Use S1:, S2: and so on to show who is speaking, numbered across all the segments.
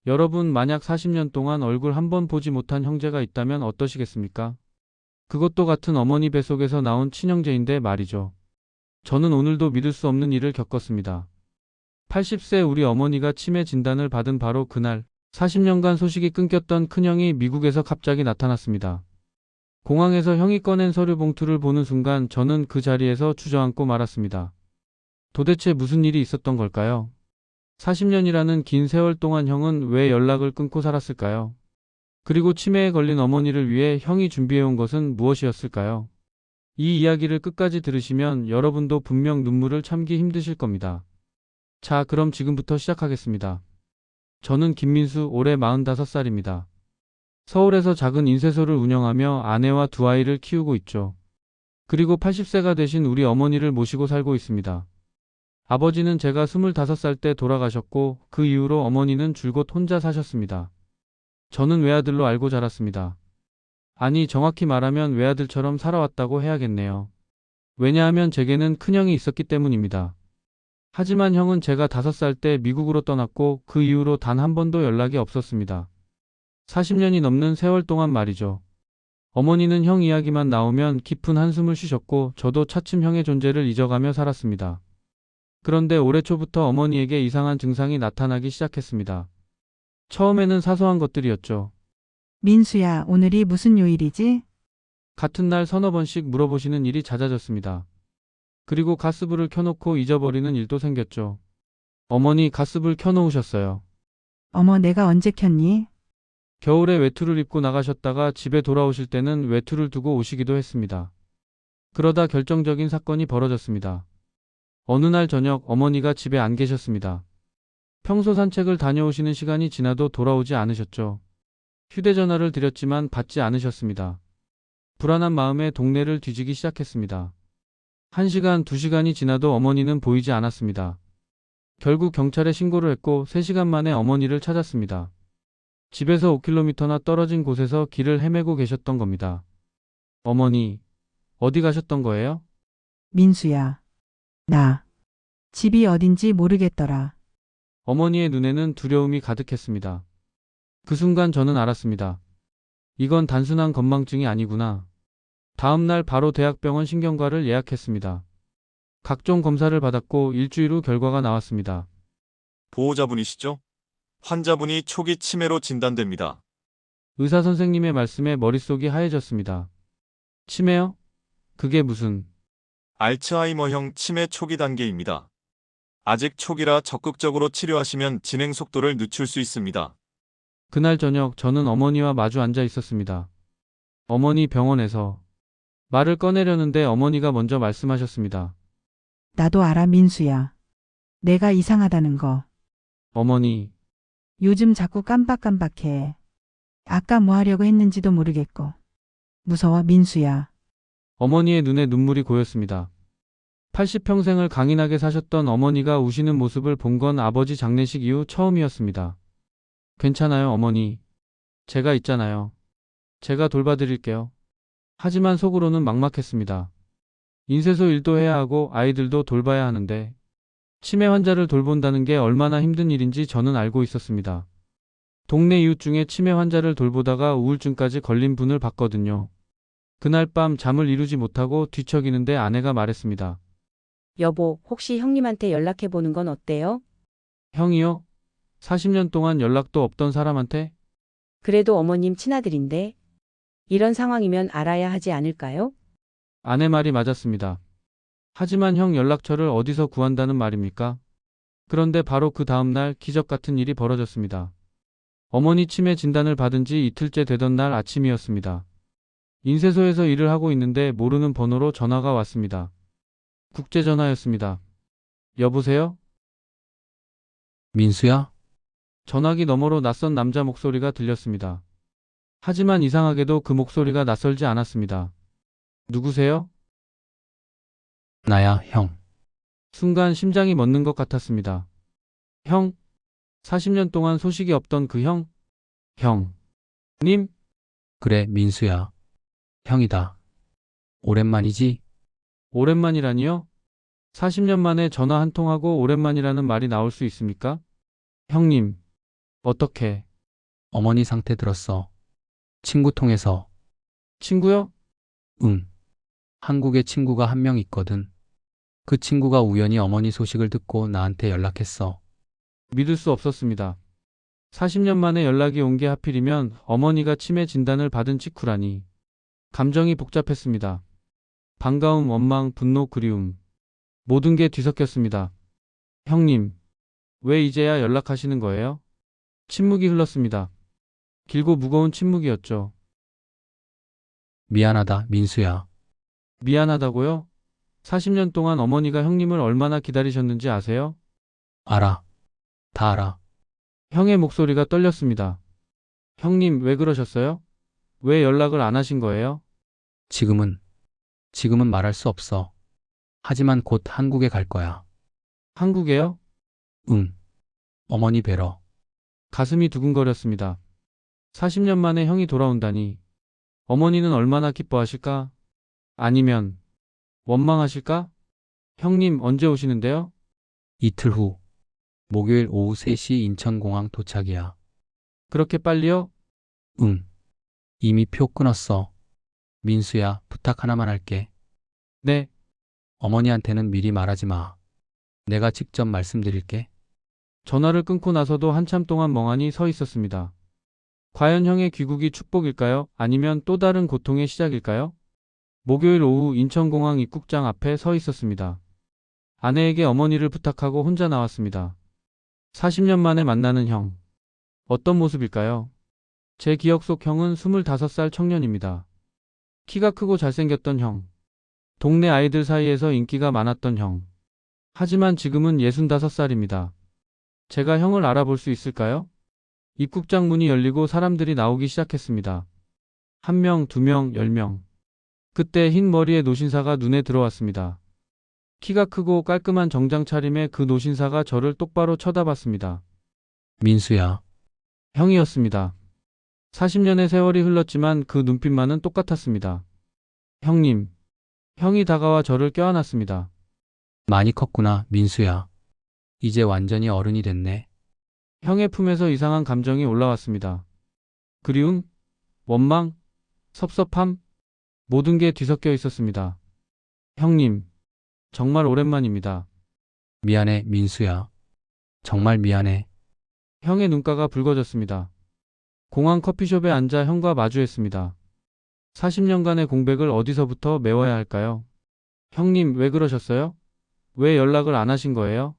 S1: 여러분, 만약 40년 동안 얼굴 한 번 보지 못한 형제가 있다면 어떠시겠습니까? 그것도 같은 어머니 뱃속에서 나온 친형제인데 말이죠. 저는 오늘도 믿을 수 없는 일을 겪었습니다. 80세 우리 어머니가 치매 진단을 받은 바로 그날, 40년간 소식이 끊겼던 큰형이 미국에서 갑자기 나타났습니다. 공항에서 형이 꺼낸 서류 봉투를 보는 순간 저는 그 자리에서 주저앉고 말았습니다. 도대체 무슨 일이 있었던 걸까요? 40년이라는 긴 세월 동안 형은 왜 연락을 끊고 살았을까요? 그리고 치매에 걸린 어머니를 위해 형이 준비해온 것은 무엇이었을까요? 이 이야기를 끝까지 들으시면 여러분도 분명 눈물을 참기 힘드실 겁니다. 자, 그럼 지금부터 시작하겠습니다. 저는 김민수, 올해 45살입니다. 서울에서 작은 인쇄소를 운영하며 아내와 두 아이를 키우고 있죠. 그리고 80세가 되신 우리 어머니를 모시고 살고 있습니다. 아버지는 제가 25살 때 돌아가셨고 그 이후로 어머니는 줄곧 혼자 사셨습니다. 저는 외아들로 알고 자랐습니다. 아니, 정확히 말하면 외아들처럼 살아왔다고 해야겠네요. 왜냐하면 제게는 큰형이 있었기 때문입니다. 하지만 형은 제가 5살 때 미국으로 떠났고 그 이후로 단 한 번도 연락이 없었습니다. 40년이 넘는 세월 동안 말이죠. 어머니는 형 이야기만 나오면 깊은 한숨을 쉬셨고 저도 차츰 형의 존재를 잊어가며 살았습니다. 그런데 올해 초부터 어머니에게 이상한 증상이 나타나기 시작했습니다. 처음에는 사소한 것들이었죠.
S2: 민수야, 오늘이 무슨 요일이지?
S1: 같은 날 서너 번씩 물어보시는 일이 잦아졌습니다. 그리고 가스불을 켜놓고 잊어버리는 일도 생겼죠. 어머니, 가스불 켜놓으셨어요.
S2: 어머, 내가 언제 켰니?
S1: 겨울에 외투를 입고 나가셨다가 집에 돌아오실 때는 외투를 두고 오시기도 했습니다. 그러다 결정적인 사건이 벌어졌습니다. 어느 날 저녁 어머니가 집에 안 계셨습니다. 평소 산책을 다녀오시는 시간이 지나도 돌아오지 않으셨죠. 휴대전화를 드렸지만 받지 않으셨습니다. 불안한 마음에 동네를 뒤지기 시작했습니다. 1시간, 2시간이 지나도 어머니는 보이지 않았습니다. 결국 경찰에 신고를 했고 3시간 만에 어머니를 찾았습니다. 집에서 5km나 떨어진 곳에서 길을 헤매고 계셨던 겁니다. 어머니, 어디 가셨던 거예요?
S2: 민수야, 나 집이 어딘지 모르겠더라.
S1: 어머니의 눈에는 두려움이 가득했습니다. 그 순간 저는 알았습니다. 이건 단순한 건망증이 아니구나. 다음 날 바로 대학병원 신경과를 예약했습니다. 각종 검사를 받았고 일주일 후 결과가 나왔습니다.
S3: 보호자분이시죠? 환자분이 초기 치매로 진단됩니다.
S1: 의사 선생님의 말씀에 머릿속이 하얘졌습니다. 치매요? 그게 무슨...
S3: 알츠하이머형 치매 초기 단계입니다. 아직 초기라 적극적으로 치료하시면 진행 속도를 늦출 수 있습니다.
S1: 그날 저녁 저는 어머니와 마주 앉아 있었습니다. 어머니, 병원에서... 말을 꺼내려는데 어머니가 먼저 말씀하셨습니다.
S2: 나도 알아, 민수야. 내가 이상하다는 거.
S1: 어머니,
S2: 요즘 자꾸 깜박깜박해. 아까 뭐 하려고 했는지도 모르겠고. 무서워, 민수야.
S1: 어머니의 눈에 눈물이 고였습니다. 80평생을 강인하게 사셨던 어머니가 우시는 모습을 본 건 아버지 장례식 이후 처음이었습니다. 괜찮아요, 어머니. 제가 있잖아요. 제가 돌봐드릴게요. 하지만 속으로는 막막했습니다. 인쇄소 일도 해야 하고 아이들도 돌봐야 하는데 치매 환자를 돌본다는 게 얼마나 힘든 일인지 저는 알고 있었습니다. 동네 이웃 중에 치매 환자를 돌보다가 우울증까지 걸린 분을 봤거든요. 그날 밤 잠을 이루지 못하고 뒤척이는데 아내가 말했습니다.
S4: 여보, 혹시 형님한테 연락해보는 건 어때요?
S1: 형이요? 40년 동안 연락도 없던 사람한테?
S4: 그래도 어머님 친아들인데. 이런 상황이면 알아야 하지 않을까요?
S1: 아내 말이 맞았습니다. 하지만 형 연락처를 어디서 구한다는 말입니까? 그런데 바로 그 다음날 기적 같은 일이 벌어졌습니다. 어머니 치매 진단을 받은 지 이틀째 되던 날 아침이었습니다. 인쇄소에서 일을 하고 있는데 모르는 번호로 전화가 왔습니다. 국제전화였습니다. 여보세요?
S5: 민수야?
S1: 전화기 너머로 낯선 남자 목소리가 들렸습니다. 하지만 이상하게도 그 목소리가 낯설지 않았습니다. 누구세요?
S5: 나야, 형.
S1: 순간 심장이 멎는 것 같았습니다. 형? 40년 동안 소식이 없던 그 형? 형. 님?
S5: 그래, 민수야. 형이다. 오랜만이지?
S1: 오랜만이라니요? 40년 만에 전화 한 통하고 오랜만이라는 말이 나올 수 있습니까? 형님. 어떻게?
S5: 어머니 상태 들었어. 친구 통해서.
S1: 친구요?
S5: 응. 한국에 친구가 한 명 있거든. 그 친구가 우연히 어머니 소식을 듣고 나한테 연락했어.
S1: 믿을 수 없었습니다. 40년 만에 연락이 온 게 하필이면 어머니가 치매 진단을 받은 직후라니. 감정이 복잡했습니다. 반가움, 원망, 분노, 그리움. 모든 게 뒤섞였습니다. 형님, 왜 이제야 연락하시는 거예요? 침묵이 흘렀습니다. 길고 무거운 침묵이었죠.
S5: 미안하다, 민수야.
S1: 미안하다고요? 40년 동안 어머니가 형님을 얼마나 기다리셨는지 아세요?
S5: 알아. 다 알아.
S1: 형의 목소리가 떨렸습니다. 형님, 왜 그러셨어요? 왜 연락을 안 하신 거예요?
S5: 지금은 말할 수 없어. 하지만 곧 한국에 갈 거야.
S1: 한국에요?
S5: 응. 어머니 뵈러.
S1: 가슴이 두근거렸습니다. 40년 만에 형이 돌아온다니. 어머니는 얼마나 기뻐하실까? 아니면 원망하실까? 형님, 언제 오시는데요?
S5: 이틀 후. 목요일 오후 3시 인천공항 도착이야.
S1: 그렇게 빨리요?
S5: 응. 이미 표 끊었어. 민수야, 부탁 하나만 할게.
S1: 네.
S5: 어머니한테는 미리 말하지 마. 내가 직접 말씀드릴게.
S1: 전화를 끊고 나서도 한참 동안 멍하니 서 있었습니다. 과연 형의 귀국이 축복일까요? 아니면 또 다른 고통의 시작일까요? 목요일 오후 인천공항 입국장 앞에 서 있었습니다. 아내에게 어머니를 부탁하고 혼자 나왔습니다. 40년 만에 만나는 형. 어떤 모습일까요? 제 기억 속 형은 25살 청년입니다. 키가 크고 잘생겼던 형. 동네 아이들 사이에서 인기가 많았던 형. 하지만 지금은 65살입니다. 제가 형을 알아볼 수 있을까요? 입국장 문이 열리고 사람들이 나오기 시작했습니다. 1명, 2명, 10명. 그때 흰 머리의 노신사가 눈에 들어왔습니다. 키가 크고 깔끔한 정장 차림의 그 노신사가 저를 똑바로 쳐다봤습니다.
S5: 민수야.
S1: 형이었습니다. 40년의 세월이 흘렀지만 그 눈빛만은 똑같았습니다. 형님. 형이 다가와 저를 껴안았습니다.
S5: 많이 컸구나, 민수야. 이제 완전히 어른이 됐네.
S1: 형의 품에서 이상한 감정이 올라왔습니다. 그리움, 원망, 섭섭함, 모든 게 뒤섞여 있었습니다. 형님, 정말 오랜만입니다.
S5: 미안해, 민수야. 정말 미안해.
S1: 형의 눈가가 붉어졌습니다. 공항 커피숍에 앉아 형과 마주했습니다. 40년간의 공백을 어디서부터 메워야 할까요? 형님, 왜 그러셨어요? 왜 연락을 안 하신 거예요?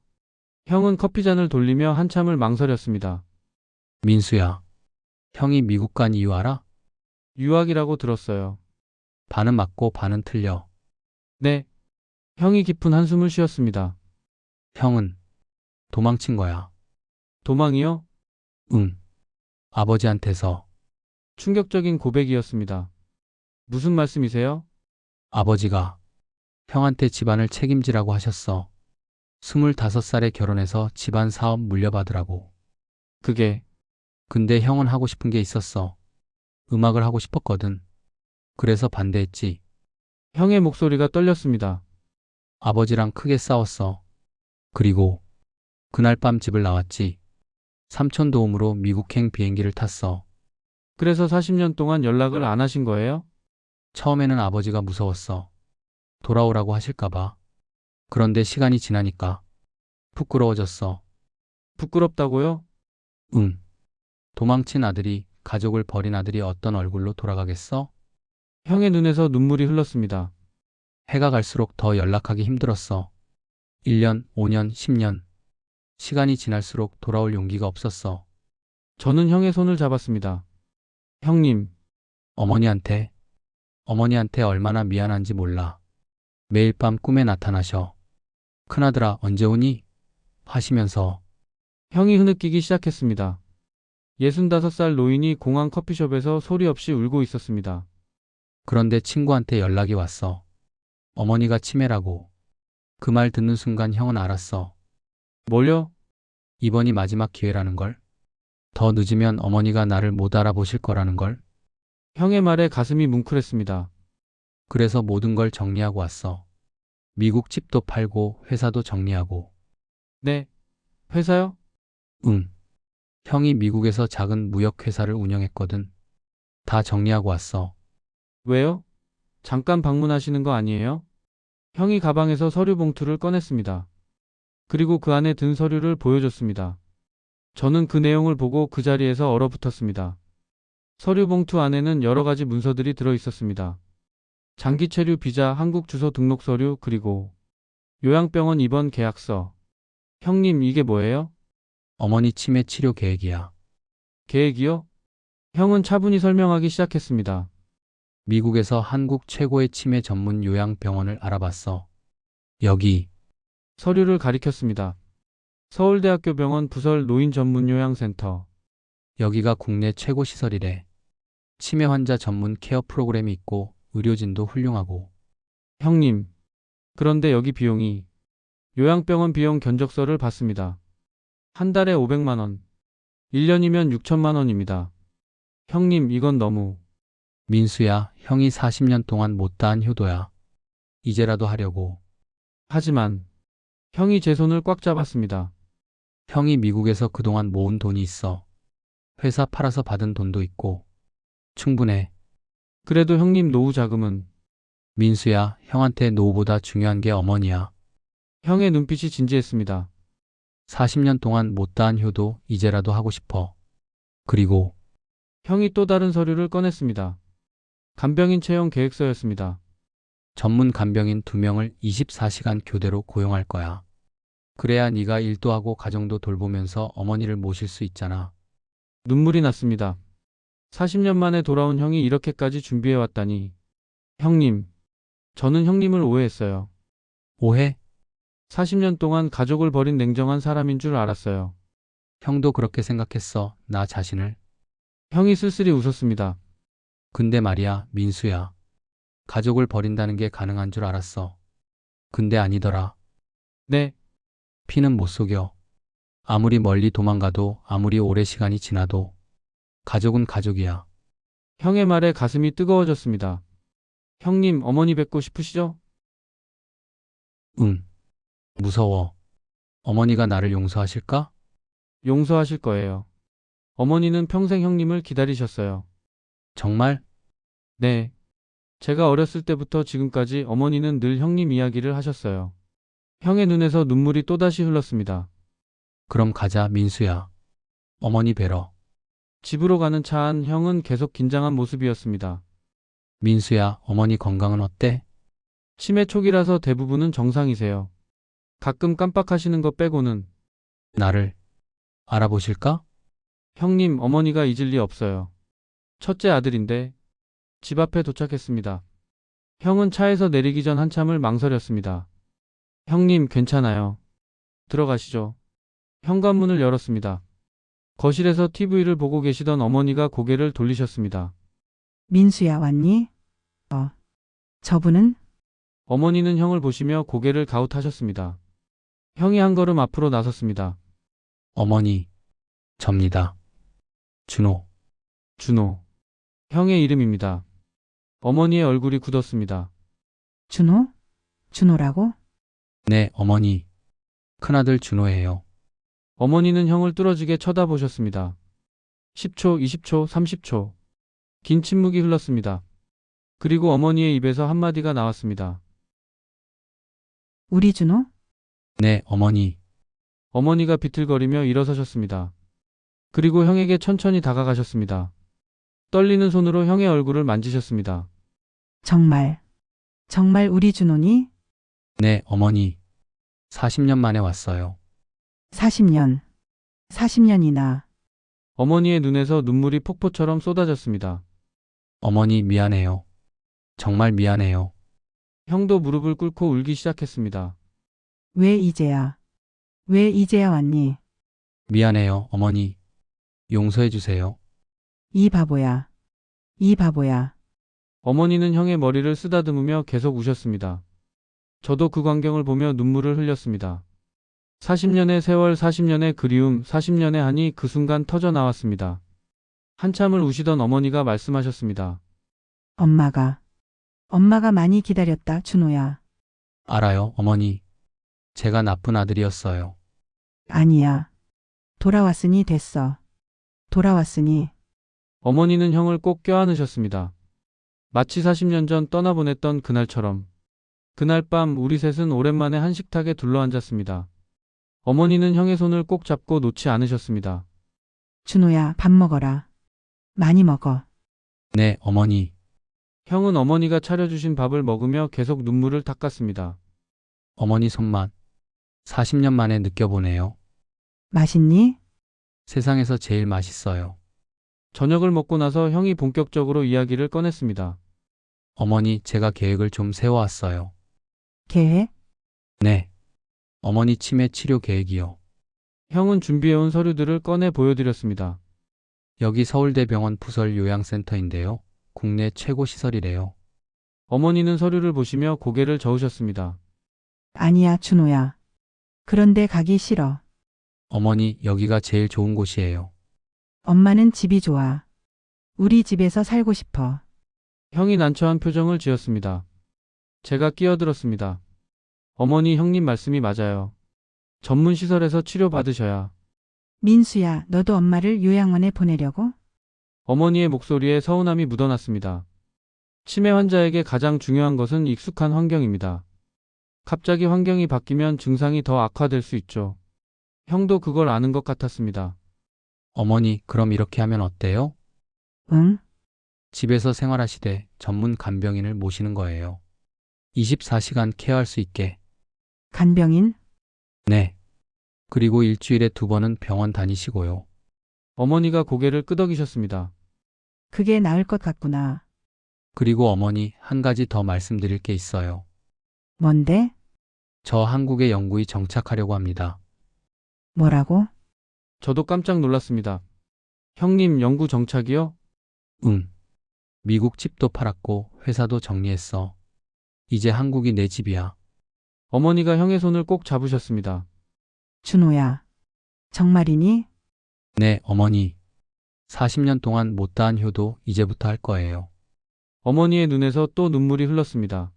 S1: 형은 커피잔을 돌리며 한참을 망설였습니다.
S5: 민수야. 형이 미국 간 이유 알아?
S1: 유학이라고 들었어요.
S5: 반은 맞고 반은 틀려.
S1: 네. 형이 깊은 한숨을 쉬었습니다.
S5: 형은 도망친 거야.
S1: 도망이요?
S5: 응. 아버지한테서.
S1: 충격적인 고백이었습니다. 무슨 말씀이세요?
S5: 아버지가 형한테 집안을 책임지라고 하셨어. 25살에 결혼해서 집안 사업 물려받으라고.
S1: 그게
S5: 근데 형은 하고 싶은 게 있었어. 음악을 하고 싶었거든. 그래서 반대했지.
S1: 형의 목소리가 떨렸습니다.
S5: 아버지랑 크게 싸웠어. 그리고 그날 밤 집을 나왔지. 삼촌 도움으로 미국행 비행기를 탔어.
S1: 그래서 40년 동안 연락을 안 하신 거예요?
S5: 처음에는 아버지가 무서웠어. 돌아오라고 하실까봐. 그런데 시간이 지나니까 부끄러워졌어.
S1: 부끄럽다고요?
S5: 응. 도망친 아들이, 가족을 버린 아들이 어떤 얼굴로 돌아가겠어?
S1: 형의 눈에서 눈물이 흘렀습니다.
S5: 해가 갈수록 더 연락하기 힘들었어. 1년, 5년, 10년. 시간이 지날수록 돌아올 용기가 없었어.
S1: 저는 형의 손을 잡았습니다. 형님,
S5: 어머니한테 얼마나 미안한지 몰라. 매일 밤 꿈에 나타나셔. 큰아들아, 언제 오니? 하시면서.
S1: 형이 흐느끼기 시작했습니다. 65살 노인이 공항 커피숍에서 소리 없이 울고 있었습니다.
S5: 그런데 친구한테 연락이 왔어. 어머니가 치매라고. 그 말 듣는 순간 형은 알았어.
S1: 뭘요?
S5: 이번이 마지막 기회라는 걸. 더 늦으면 어머니가 나를 못 알아보실 거라는 걸.
S1: 형의 말에 가슴이 뭉클했습니다.
S5: 그래서 모든 걸 정리하고 왔어. 미국 집도 팔고 회사도 정리하고.
S1: 네. 회사요?
S5: 응. 형이 미국에서 작은 무역회사를 운영했거든. 다 정리하고 왔어.
S1: 왜요? 잠깐 방문하시는 거 아니에요? 형이 가방에서 서류 봉투를 꺼냈습니다. 그리고 그 안에 든 서류를 보여줬습니다. 저는 그 내용을 보고 그 자리에서 얼어붙었습니다. 서류 봉투 안에는 여러 가지 문서들이 들어 있었습니다. 장기 체류 비자, 한국 주소 등록 서류, 그리고 요양병원 입원 계약서. 형님, 이게 뭐예요?
S5: 어머니 치매 치료 계획이야.
S1: 계획이요? 형은 차분히 설명하기 시작했습니다.
S5: 미국에서 한국 최고의 치매 전문 요양병원을 알아봤어. 여기,
S1: 서류를 가리켰습니다. 서울대학교 병원 부설 노인 전문 요양센터.
S5: 여기가 국내 최고 시설이래. 치매 환자 전문 케어 프로그램이 있고 의료진도 훌륭하고.
S1: 형님, 그런데 여기 비용이 요양병원 비용 견적서를 봤습니다. 한 달에 500만 원. 1년이면 6천만 원입니다. 형님, 이건 너무.
S5: 민수야, 형이 40년 동안 못다한 효도야. 이제라도 하려고.
S1: 하지만 형이 제 손을 꽉 잡았습니다.
S5: 형이 미국에서 그동안 모은 돈이 있어. 회사 팔아서 받은 돈도 있고. 충분해.
S1: 그래도 형님 노후 자금은.
S5: 민수야, 형한테 노후보다 중요한 게 어머니야.
S1: 형의 눈빛이 진지했습니다.
S5: 40년 동안 못다한 효도 이제라도 하고 싶어. 그리고
S1: 형이 또 다른 서류를 꺼냈습니다. 간병인 채용 계획서였습니다.
S5: 전문 간병인 2명을 24시간 교대로 고용할 거야. 그래야 네가 일도 하고 가정도 돌보면서 어머니를 모실 수 있잖아.
S1: 눈물이 났습니다. 40년 만에 돌아온 형이 이렇게까지 준비해왔다니. 형님, 저는 형님을 오해했어요.
S5: 오해?
S1: 40년 동안 가족을 버린 냉정한 사람인 줄 알았어요.
S5: 형도 그렇게 생각했어, 나 자신을.
S1: 형이 쓸쓸히 웃었습니다.
S5: 근데 말이야, 민수야. 가족을 버린다는 게 가능한 줄 알았어. 근데 아니더라.
S1: 네,
S5: 피는 못 속여. 아무리 멀리 도망가도 아무리 오래 시간이 지나도 가족은 가족이야.
S1: 형의 말에 가슴이 뜨거워졌습니다. 형님, 어머니 뵙고 싶으시죠?
S5: 응. 무서워. 어머니가 나를 용서하실까?
S1: 용서하실 거예요. 어머니는 평생 형님을 기다리셨어요.
S5: 정말?
S1: 네. 제가 어렸을 때부터 지금까지 어머니는 늘 형님 이야기를 하셨어요. 형의 눈에서 눈물이 또다시 흘렀습니다.
S5: 그럼 가자, 민수야. 어머니 뵈러.
S1: 집으로 가는 차 안 형은 계속 긴장한 모습이었습니다.
S5: 민수야, 어머니 건강은 어때?
S1: 치매 초기라서 대부분은 정상이세요. 가끔 깜빡하시는 거 빼고는.
S5: 나를 알아보실까?
S1: 형님, 어머니가 잊을 리 없어요. 첫째 아들인데. 집 앞에 도착했습니다. 형은 차에서 내리기 전 한참을 망설였습니다. 형님, 괜찮아요. 들어가시죠. 현관문을 열었습니다. 거실에서 TV를 보고 계시던 어머니가 고개를 돌리셨습니다.
S2: 민수야, 왔니? 저분은?
S1: 어머니는 형을 보시며 고개를 가웃하셨습니다. 형이 한 걸음 앞으로 나섰습니다.
S5: 어머니. 접니다. 준호.
S1: 준호. 형의 이름입니다. 어머니의 얼굴이 굳었습니다.
S2: 준호? 준호라고?
S5: 네, 어머니. 큰아들 준호예요.
S1: 어머니는 형을 뚫어지게 쳐다보셨습니다. 10초, 20초, 30초. 긴 침묵이 흘렀습니다. 그리고 어머니의 입에서 한마디가 나왔습니다.
S2: 우리 준호?
S5: 네, 어머니.
S1: 어머니가 비틀거리며 일어서셨습니다. 그리고 형에게 천천히 다가가셨습니다. 떨리는 손으로 형의 얼굴을 만지셨습니다.
S2: 정말 우리 준호니?
S5: 네, 어머니. 40년 만에 왔어요.
S2: 40년이나.
S1: 어머니의 눈에서 눈물이 폭포처럼 쏟아졌습니다.
S5: 어머니 미안해요. 정말 미안해요.
S1: 형도 무릎을 꿇고 울기 시작했습니다.
S2: 왜 이제야 왔니?
S5: 미안해요, 어머니. 용서해 주세요.
S2: 이 바보야.
S1: 어머니는 형의 머리를 쓰다듬으며 계속 우셨습니다. 저도 그 광경을 보며 눈물을 흘렸습니다. 40년의 세월, 40년의 그리움, 40년의 한이 그 순간 터져 나왔습니다. 한참을 우시던 어머니가 말씀하셨습니다.
S2: 엄마가 많이 기다렸다, 준호야.
S5: 알아요, 어머니. 제가 나쁜 아들이었어요.
S2: 아니야. 돌아왔으니 됐어. 돌아왔으니
S1: 어머니는 형을 꼭 껴안으셨습니다. 마치 40년 전 떠나보냈던 그날처럼. 그날 밤 우리 셋은 오랜만에 한 식탁에 둘러앉았습니다. 어머니는 형의 손을 꼭 잡고 놓지 않으셨습니다.
S2: 준호야, 밥 먹어라. 많이 먹어.
S5: 네, 어머니.
S1: 형은 어머니가 차려주신 밥을 먹으며 계속 눈물을 닦았습니다.
S5: 어머니 손맛. 40년 만에 느껴보네요.
S2: 맛있니?
S5: 세상에서 제일 맛있어요.
S1: 저녁을 먹고 나서 형이 본격적으로 이야기를 꺼냈습니다.
S5: 어머니, 제가 계획을 좀 세워왔어요.
S2: 계획?
S5: 네. 어머니 치매 치료 계획이요.
S1: 형은 준비해온 서류들을 꺼내 보여드렸습니다.
S5: 여기 서울대병원 부설 요양센터인데요. 국내 최고 시설이래요.
S1: 어머니는 서류를 보시며 고개를 저으셨습니다.
S2: 아니야, 준호야. 그런데 가기 싫어.
S5: 어머니, 여기가 제일 좋은 곳이에요.
S2: 엄마는 집이 좋아. 우리 집에서 살고 싶어.
S1: 형이 난처한 표정을 지었습니다. 제가 끼어들었습니다. 어머니, 형님 말씀이 맞아요. 전문 시설에서 치료받으셔야.
S2: 민수야, 너도 엄마를 요양원에 보내려고?
S1: 어머니의 목소리에 서운함이 묻어났습니다. 치매 환자에게 가장 중요한 것은 익숙한 환경입니다. 갑자기 환경이 바뀌면 증상이 더 악화될 수 있죠. 형도 그걸 아는 것 같았습니다.
S5: 어머니, 그럼 이렇게 하면 어때요?
S2: 응?
S5: 집에서 생활하시되 전문 간병인을 모시는 거예요. 24시간 케어할 수 있게.
S2: 간병인?
S5: 네. 그리고 일주일에 2번은 병원 다니시고요.
S1: 어머니가 고개를 끄덕이셨습니다.
S2: 그게 나을 것 같구나.
S5: 그리고 어머니, 한 가지 더 말씀드릴 게 있어요.
S2: 뭔데?
S5: 저 한국에 영구히 정착하려고 합니다.
S2: 뭐라고?
S1: 저도 깜짝 놀랐습니다. 형님, 영구 정착이요?
S5: 응. 미국 집도 팔았고 회사도 정리했어. 이제 한국이 내 집이야.
S1: 어머니가 형의 손을 꼭 잡으셨습니다.
S2: 준호야. 정말이니?
S5: 네, 어머니. 40년 동안 못다한 효도 이제부터 할 거예요.
S1: 어머니의 눈에서 또 눈물이 흘렀습니다.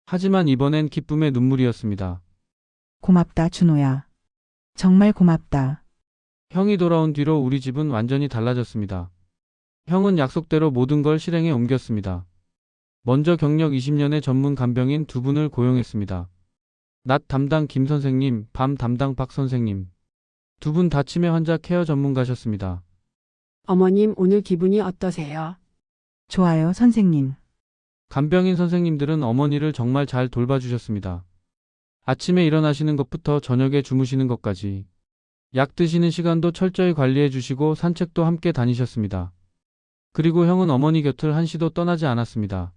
S1: 하지만 이번엔 기쁨의 눈물이었습니다.
S2: 고맙다, 준호야. 정말 고맙다.
S1: 형이 돌아온 뒤로 우리 집은 완전히 달라졌습니다. 형은 약속대로 모든 걸 실행에 옮겼습니다. 먼저 경력 20년의 전문 간병인 2분을 고용했습니다. 낮 담당 김 선생님, 밤 담당 박 선생님. 2분 다 치매 환자 케어 전문가셨습니다.
S6: 어머님, 오늘 기분이 어떠세요?
S2: 좋아요, 선생님.
S1: 간병인 선생님들은 어머니를 정말 잘 돌봐주셨습니다. 아침에 일어나시는 것부터 저녁에 주무시는 것까지. 약 드시는 시간도 철저히 관리해 주시고 산책도 함께 다니셨습니다. 그리고 형은 어머니 곁을 한시도 떠나지 않았습니다.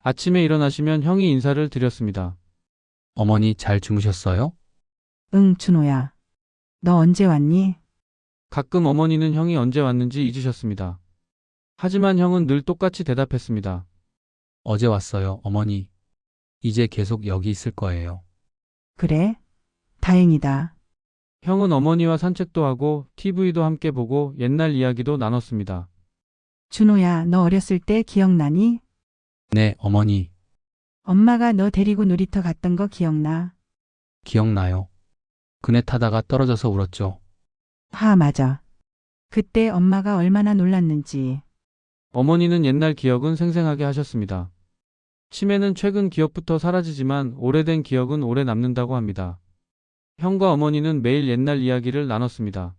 S1: 아침에 일어나시면 형이 인사를 드렸습니다.
S5: 어머니 잘 주무셨어요?
S2: 응, 준호야. 너 언제 왔니?
S1: 가끔 어머니는 형이 언제 왔는지 잊으셨습니다. 하지만 형은 늘 똑같이 대답했습니다.
S5: 어제 왔어요, 어머니. 이제 계속 여기 있을 거예요.
S2: 그래? 다행이다.
S1: 형은 어머니와 산책도 하고 TV도 함께 보고 옛날 이야기도 나눴습니다.
S2: 준호야, 너 어렸을 때 기억나니?
S5: 네, 어머니.
S2: 엄마가 너 데리고 놀이터 갔던 거 기억나?
S5: 기억나요. 그네 타다가 떨어져서 울었죠.
S2: 맞아. 그때 엄마가 얼마나 놀랐는지.
S1: 어머니는 옛날 기억은 생생하게 하셨습니다. 치매는 최근 기억부터 사라지지만 오래된 기억은 오래 남는다고 합니다. 형과 어머니는 매일 옛날 이야기를 나눴습니다.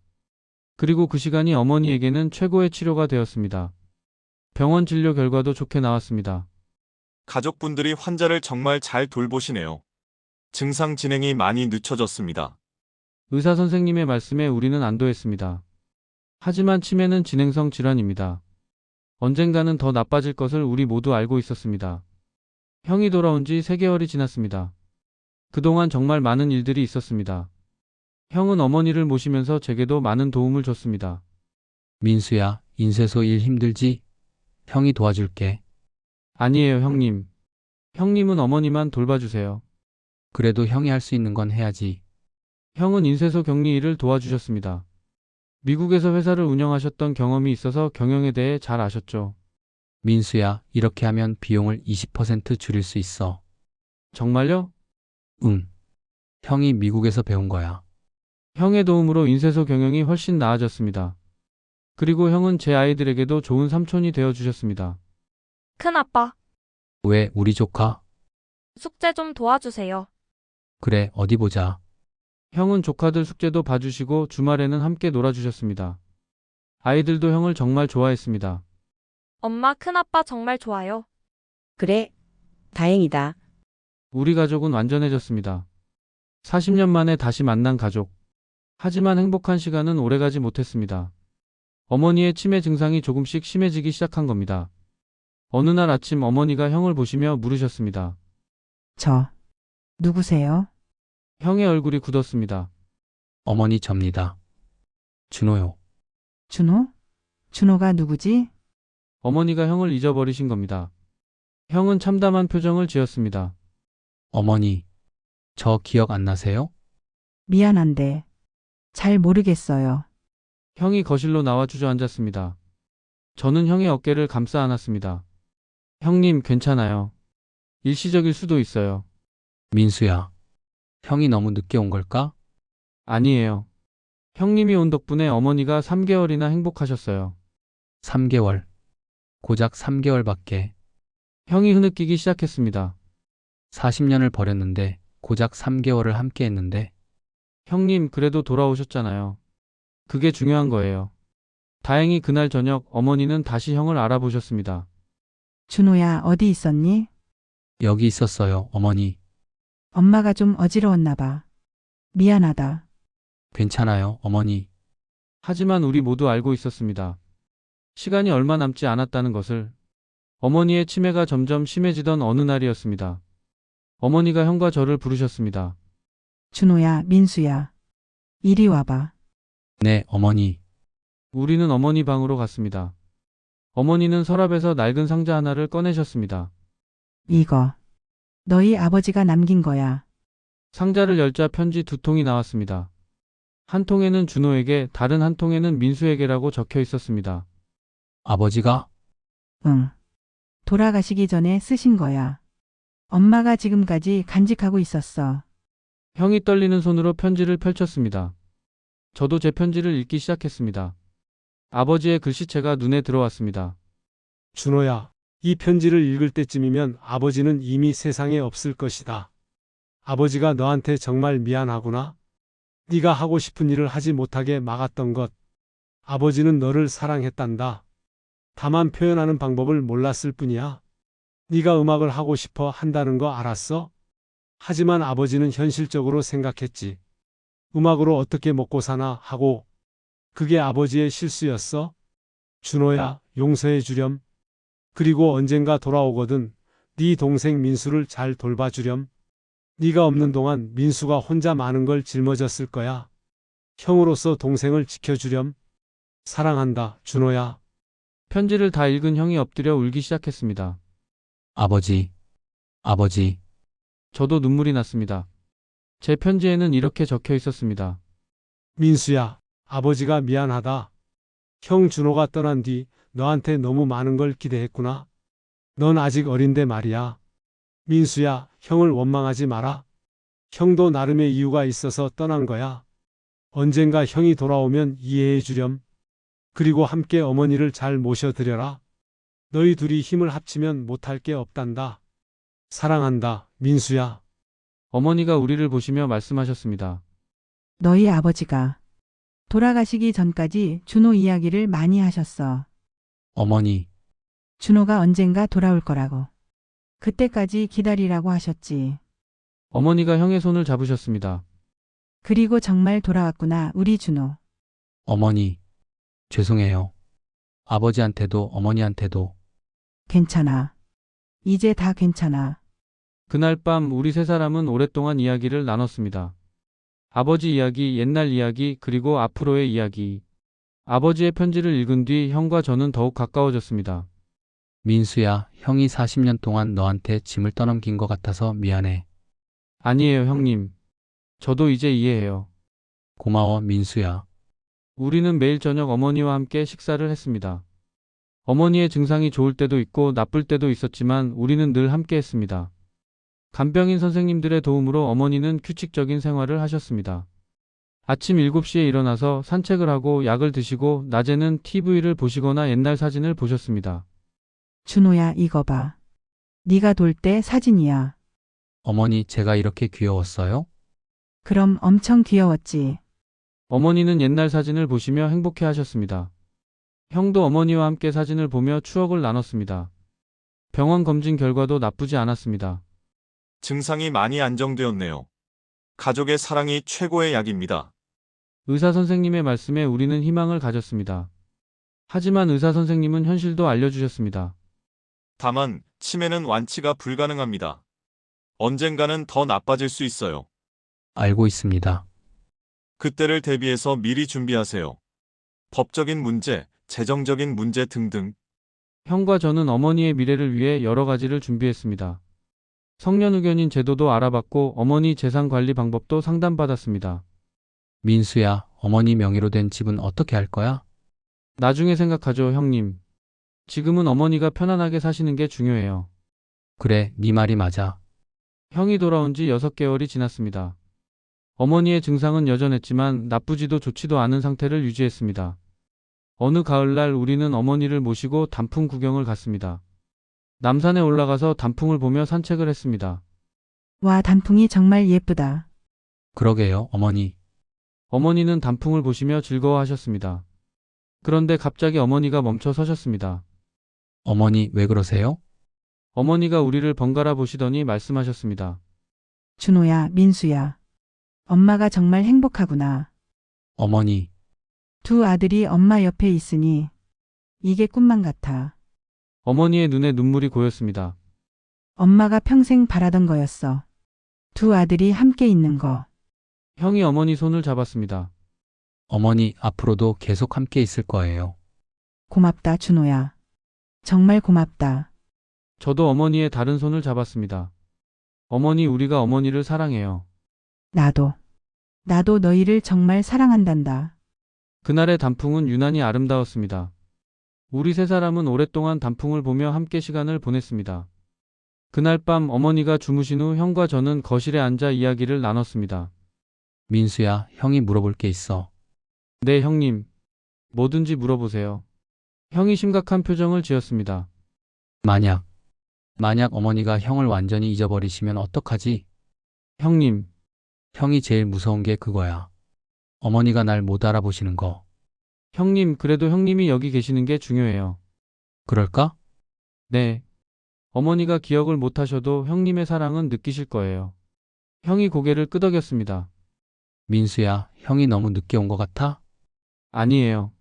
S1: 그리고 그 시간이 어머니에게는 최고의 치료가 되었습니다. 병원 진료 결과도 좋게 나왔습니다.
S3: 가족분들이 환자를 정말 잘 돌보시네요. 증상 진행이 많이 늦춰졌습니다.
S1: 의사 선생님의 말씀에 우리는 안도했습니다. 하지만 치매는 진행성 질환입니다. 언젠가는 더 나빠질 것을 우리 모두 알고 있었습니다. 형이 돌아온 지 3개월이 지났습니다. 그동안 정말 많은 일들이 있었습니다. 형은 어머니를 모시면서 제게도 많은 도움을 줬습니다.
S5: 민수야, 인쇄소 일 힘들지? 형이 도와줄게.
S1: 아니에요, 형님. 형님은 어머니만 돌봐주세요.
S5: 그래도 형이 할 수 있는 건 해야지.
S1: 형은 인쇄소 격리 일을 도와주셨습니다. 미국에서 회사를 운영하셨던 경험이 있어서 경영에 대해 잘 아셨죠.
S5: 민수야, 이렇게 하면 비용을 20% 줄일 수 있어.
S1: 정말요?
S5: 응. 형이 미국에서 배운 거야.
S1: 형의 도움으로 인쇄소 경영이 훨씬 나아졌습니다. 그리고 형은 제 아이들에게도 좋은 삼촌이 되어 주셨습니다.
S7: 큰아빠,
S5: 왜 우리 조카?
S7: 숙제 좀 도와주세요.
S5: 그래, 어디 보자.
S1: 형은 조카들 숙제도 봐주시고 주말에는 함께 놀아주셨습니다. 아이들도 형을 정말 좋아했습니다.
S7: 엄마, 큰아빠 정말 좋아요.
S4: 그래, 다행이다.
S1: 우리 가족은 완전해졌습니다. 40년 만에 다시 만난 가족. 하지만 행복한 시간은 오래가지 못했습니다. 어머니의 치매 증상이 조금씩 심해지기 시작한 겁니다. 어느 날 아침 어머니가 형을 보시며 물으셨습니다.
S2: 저. 누구세요?
S1: 형의 얼굴이 굳었습니다.
S5: 어머니 접니다. 준호요.
S2: 준호? 준호가 누구지?
S1: 어머니가 형을 잊어버리신 겁니다. 형은 참담한 표정을 지었습니다.
S5: 어머니, 저 기억 안 나세요?
S2: 미안한데. 잘 모르겠어요.
S1: 형이 거실로 나와 주저앉았습니다. 저는 형의 어깨를 감싸 안았습니다. 형님, 괜찮아요. 일시적일 수도 있어요.
S5: 민수야, 형이 너무 늦게 온 걸까?
S1: 아니에요. 형님이 온 덕분에 어머니가 3개월이나 행복하셨어요.
S5: 3개월. 고작 3개월밖에.
S1: 형이 흐느끼기 시작했습니다.
S5: 40년을 버렸는데 고작 3개월을 함께 했는데
S1: 형님, 그래도 돌아오셨잖아요. 그게 중요한 거예요. 다행히 그날 저녁 어머니는 다시 형을 알아보셨습니다.
S2: 준호야, 어디 있었니?
S5: 여기 있었어요, 어머니.
S2: 엄마가 좀 어지러웠나 봐. 미안하다.
S5: 괜찮아요, 어머니.
S1: 하지만 우리 모두 알고 있었습니다. 시간이 얼마 남지 않았다는 것을. 어머니의 치매가 점점 심해지던 어느 날이었습니다. 어머니가 형과 저를 부르셨습니다.
S2: 준호야, 민수야. 이리 와봐.
S5: 네, 어머니.
S1: 우리는 어머니 방으로 갔습니다. 어머니는 서랍에서 낡은 상자 하나를 꺼내셨습니다.
S2: 이거. 너희 아버지가 남긴 거야.
S1: 상자를 열자 편지 2통이 나왔습니다. 한 통에는 준호에게, 다른 한 통에는 민수에게라고 적혀 있었습니다.
S5: 아버지가?
S2: 응. 돌아가시기 전에 쓰신 거야. 엄마가 지금까지 간직하고 있었어.
S1: 형이 떨리는 손으로 편지를 펼쳤습니다. 저도 제 편지를 읽기 시작했습니다. 아버지의 글씨체가 눈에 들어왔습니다.
S8: 준호야, 이 편지를 읽을 때쯤이면 아버지는 이미 세상에 없을 것이다. 아버지가 너한테 정말 미안하구나. 네가 하고 싶은 일을 하지 못하게 막았던 것. 아버지는 너를 사랑했단다. 다만 표현하는 방법을 몰랐을 뿐이야. 네가 음악을 하고 싶어 한다는 거 알았어? 하지만 아버지는 현실적으로 생각했지. 음악으로 어떻게 먹고 사나 하고. 그게 아버지의 실수였어? 준호야, 용서해 주렴. 그리고 언젠가 돌아오거든 네 동생 민수를 잘 돌봐주렴. 네가 없는 동안 민수가 혼자 많은 걸 짊어졌을 거야. 형으로서 동생을 지켜주렴. 사랑한다, 준호야.
S1: 편지를 다 읽은 형이 엎드려 울기 시작했습니다.
S5: 아버지. 아버지.
S1: 저도 눈물이 났습니다. 제 편지에는 이렇게 적혀 있었습니다.
S8: 민수야, 아버지가 미안하다. 형 준호가 떠난 뒤 너한테 너무 많은 걸 기대했구나. 넌 아직 어린데 말이야. 민수야, 형을 원망하지 마라. 형도 나름의 이유가 있어서 떠난 거야. 언젠가 형이 돌아오면 이해해 주렴. 그리고 함께 어머니를 잘 모셔드려라. 너희 둘이 힘을 합치면 못할 게 없단다. 사랑한다, 민수야.
S1: 어머니가 우리를 보시며 말씀하셨습니다.
S2: 너희 아버지가 돌아가시기 전까지 준호 이야기를 많이 하셨어.
S5: 어머니.
S2: 준호가 언젠가 돌아올 거라고. 그때까지 기다리라고 하셨지.
S1: 어머니가 형의 손을 잡으셨습니다.
S2: 그리고 정말 돌아왔구나, 우리 준호.
S5: 어머니. 죄송해요. 아버지한테도 어머니한테도.
S2: 괜찮아. 이제 다 괜찮아.
S1: 그날 밤 우리 세 사람은 오랫동안 이야기를 나눴습니다. 아버지 이야기, 옛날 이야기, 그리고 앞으로의 이야기. 아버지의 편지를 읽은 뒤 형과 저는 더욱 가까워졌습니다.
S5: 민수야, 형이 40년 동안 너한테 짐을 떠넘긴 것 같아서 미안해.
S1: 아니에요, 형님. 저도 이제 이해해요.
S5: 고마워, 민수야.
S1: 우리는 매일 저녁 어머니와 함께 식사를 했습니다. 어머니의 증상이 좋을 때도 있고 나쁠 때도 있었지만 우리는 늘 함께 했습니다. 간병인 선생님들의 도움으로 어머니는 규칙적인 생활을 하셨습니다. 아침 7시에 일어나서 산책을 하고 약을 드시고 낮에는 TV를 보시거나 옛날 사진을 보셨습니다.
S2: 준호야, 이거 봐. 네가 돌 때 사진이야.
S5: 어머니, 제가 이렇게 귀여웠어요?
S2: 그럼 엄청 귀여웠지.
S1: 어머니는 옛날 사진을 보시며 행복해 하셨습니다. 형도 어머니와 함께 사진을 보며 추억을 나눴습니다. 병원 검진 결과도 나쁘지 않았습니다.
S3: 증상이 많이 안정되었네요. 가족의 사랑이 최고의 약입니다.
S1: 의사 선생님의 말씀에 우리는 희망을 가졌습니다. 하지만 의사 선생님은 현실도 알려주셨습니다.
S3: 다만 치매는 완치가 불가능합니다. 언젠가는 더 나빠질 수 있어요.
S5: 알고 있습니다.
S3: 그때를 대비해서 미리 준비하세요. 법적인 문제, 재정적인 문제 등등.
S1: 형과 저는 어머니의 미래를 위해 여러 가지를 준비했습니다. 성년의견인 제도도 알아봤고 어머니 재산 관리 방법도 상담받았습니다.
S5: 민수야, 어머니 명의로 된 집은 어떻게 할 거야?
S1: 나중에 생각하죠, 형님. 지금은 어머니가 편안하게 사시는 게 중요해요.
S5: 그래, 네 말이 맞아.
S1: 형이 돌아온 지 6개월이 지났습니다. 어머니의 증상은 여전했지만 나쁘지도 좋지도 않은 상태를 유지했습니다. 어느 가을날 우리는 어머니를 모시고 단풍 구경을 갔습니다. 남산에 올라가서 단풍을 보며 산책을 했습니다.
S2: 와, 단풍이 정말 예쁘다.
S5: 그러게요, 어머니.
S1: 어머니는 단풍을 보시며 즐거워하셨습니다. 그런데 갑자기 어머니가 멈춰 서셨습니다.
S5: 어머니, 왜 그러세요?
S1: 어머니가 우리를 번갈아 보시더니 말씀하셨습니다.
S2: 준호야, 민수야. 엄마가 정말 행복하구나.
S5: 어머니,
S2: 두 아들이 엄마 옆에 있으니 이게 꿈만 같아.
S1: 어머니의 눈에 눈물이 고였습니다.
S2: 엄마가 평생 바라던 거였어. 두 아들이 함께 있는 거.
S1: 형이 어머니 손을 잡았습니다.
S5: 어머니, 앞으로도 계속 함께 있을 거예요.
S2: 고맙다, 준호야. 정말 고맙다.
S1: 저도 어머니의 다른 손을 잡았습니다. 어머니, 우리가 어머니를 사랑해요.
S2: 나도 너희를 정말 사랑한단다.
S1: 그날의 단풍은 유난히 아름다웠습니다. 우리 세 사람은 오랫동안 단풍을 보며 함께 시간을 보냈습니다. 그날 밤 어머니가 주무신 후 형과 저는 거실에 앉아 이야기를 나눴습니다.
S5: 민수야, 형이 물어볼 게 있어.
S1: 네, 형님. 뭐든지 물어보세요. 형이 심각한 표정을 지었습니다.
S5: 만약 어머니가 형을 완전히 잊어버리시면 어떡하지?
S1: 형님,
S5: 형이 제일 무서운 게 그거야. 어머니가 날 못 알아보시는 거.
S1: 형님, 그래도 형님이 여기 계시는 게 중요해요.
S5: 그럴까?
S1: 네. 어머니가 기억을 못 하셔도 형님의 사랑은 느끼실 거예요. 형이 고개를 끄덕였습니다.
S5: 민수야, 형이 너무 늦게 온 것 같아?
S1: 아니에요.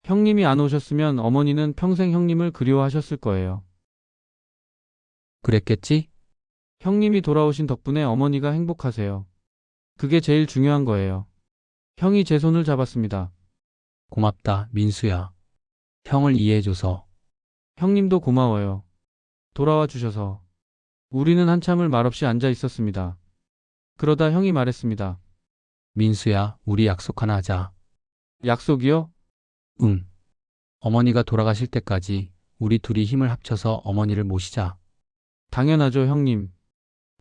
S1: 형님이 안 오셨으면 어머니는 평생 형님을 그리워하셨을 거예요.
S5: 그랬겠지?
S1: 형님이 돌아오신 덕분에 어머니가 행복하세요. 그게 제일 중요한 거예요. 형이 제 손을 잡았습니다.
S5: 고맙다, 민수야. 형을 이해해줘서.
S1: 형님도 고마워요. 돌아와 주셔서. 우리는 한참을 말없이 앉아 있었습니다. 그러다 형이 말했습니다.
S5: 민수야, 우리 약속 하나 하자.
S1: 약속이요?
S5: 응. 어머니가 돌아가실 때까지 우리 둘이 힘을 합쳐서 어머니를 모시자.
S1: 당연하죠, 형님.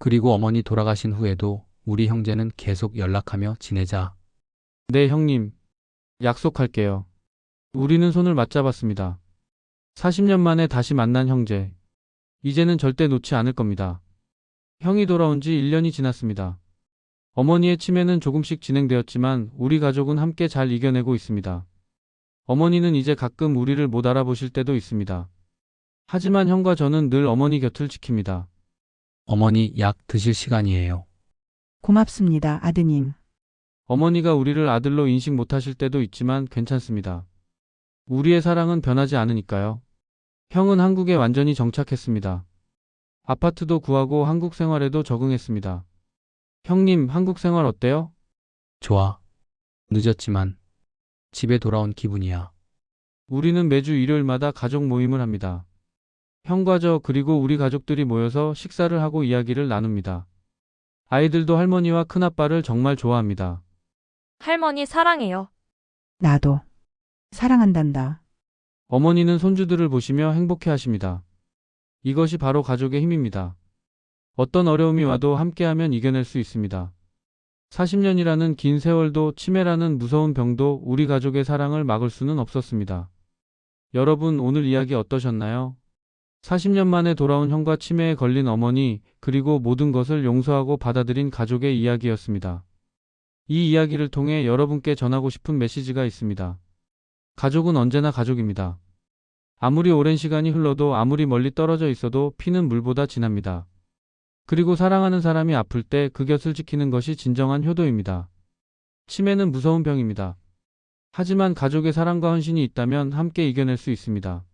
S5: 그리고 어머니 돌아가신 후에도 우리 형제는 계속 연락하며 지내자.
S1: 네, 형님. 약속할게요. 우리는 손을 맞잡았습니다. 40년 만에 다시 만난 형제. 이제는 절대 놓지 않을 겁니다. 형이 돌아온 지 1년이 지났습니다. 어머니의 치매는 조금씩 진행되었지만 우리 가족은 함께 잘 이겨내고 있습니다. 어머니는 이제 가끔 우리를 못 알아보실 때도 있습니다. 하지만 형과 저는 늘 어머니 곁을 지킵니다.
S5: 어머니, 약 드실 시간이에요.
S2: 고맙습니다, 아드님.
S1: 어머니가 우리를 아들로 인식 못하실 때도 있지만 괜찮습니다. 우리의 사랑은 변하지 않으니까요. 형은 한국에 완전히 정착했습니다. 아파트도 구하고 한국 생활에도 적응했습니다. 형님, 한국 생활 어때요?
S5: 좋아. 늦었지만 집에 돌아온 기분이야.
S1: 우리는 매주 일요일마다 가족 모임을 합니다. 형과 저 그리고 우리 가족들이 모여서 식사를 하고 이야기를 나눕니다. 아이들도 할머니와 큰아빠를 정말 좋아합니다.
S7: 할머니 사랑해요.
S2: 나도. 사랑한단다.
S1: 어머니는 손주들을 보시며 행복해 하십니다. 이것이 바로 가족의 힘입니다. 어떤 어려움이 와도 함께하면 이겨낼 수 있습니다. 40년이라는 긴 세월도 치매라는 무서운 병도 우리 가족의 사랑을 막을 수는 없었습니다. 여러분, 오늘 이야기 어떠셨나요? 40년 만에 돌아온 형과 치매에 걸린 어머니, 그리고 모든 것을 용서하고 받아들인 가족의 이야기였습니다. 이 이야기를 통해 여러분께 전하고 싶은 메시지가 있습니다. 가족은 언제나 가족입니다. 아무리 오랜 시간이 흘러도 아무리 멀리 떨어져 있어도 피는 물보다 진합니다. 그리고 사랑하는 사람이 아플 때 그 곁을 지키는 것이 진정한 효도입니다. 치매는 무서운 병입니다. 하지만 가족의 사랑과 헌신이 있다면 함께 이겨낼 수 있습니다.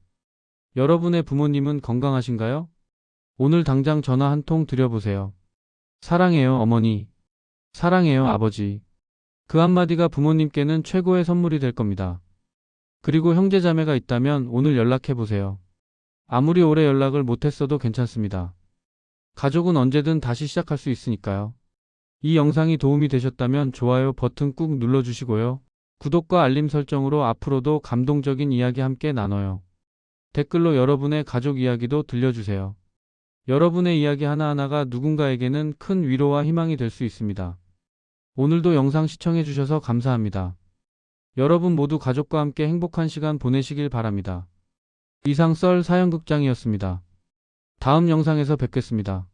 S1: 여러분의 부모님은 건강하신가요? 오늘 당장 전화 한 통 드려보세요. 사랑해요, 어머니. 사랑해요, 아버지. 그 한마디가 부모님께는 최고의 선물이 될 겁니다. 그리고 형제자매가 있다면 오늘 연락해보세요. 아무리 오래 연락을 못했어도 괜찮습니다. 가족은 언제든 다시 시작할 수 있으니까요. 이 영상이 도움이 되셨다면 좋아요 버튼 꾹 눌러주시고요. 구독과 알림 설정으로 앞으로도 감동적인 이야기 함께 나눠요. 댓글로 여러분의 가족 이야기도 들려주세요. 여러분의 이야기 하나하나가 누군가에게는 큰 위로와 희망이 될 수 있습니다. 오늘도 영상 시청해주셔서 감사합니다. 여러분 모두 가족과 함께 행복한 시간 보내시길 바랍니다. 이상 썰 사연극장이었습니다. 다음 영상에서 뵙겠습니다.